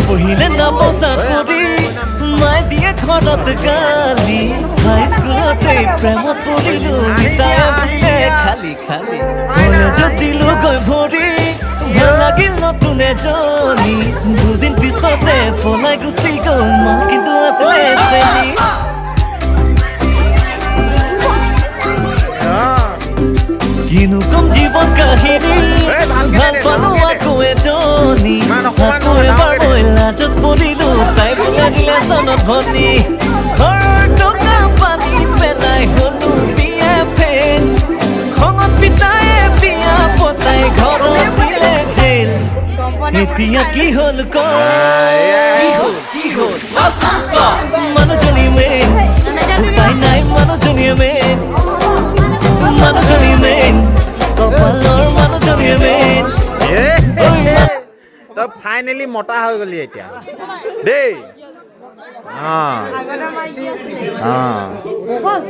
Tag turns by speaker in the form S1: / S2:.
S1: পঢ়িলে নাপচাত পৰি মাই দিয়ে ঘৰত গালি হাই স্কুলতে প্ৰেমত পৰিলো তাই বুলিলে খালি খালি কলেজত দিলো গৈ ভৰি ভাল লাগিল নতুন এজনী দুদিন পিছতে পলাই গুচি গ'ল মাল কিন্তু আছিলে চেনি কিনো কম জীৱন কাহিনী ভাল পালো আকৌ এজনী আকৌ এবাৰ মই লাজত পৰিলো তাই বোলে ৰিলেশ্যনত ভনী ঘৰৰ টকা পানীত পেলাই হলো বিয়া ফেন খঙত পিতায়ে বিয়া পতাই ঘৰত দিলে জেল এতিয়া কি হ'ল কি হ'ল মানুহজনী মেইন উপায় নাই মানুহজনীয়ে মেইন মানুহজনী মেইন কপালৰ মানুহজনীয়ে মেইন
S2: তই ফাইনেলি মতা হৈ গলি এতিয়া দেই
S3: বল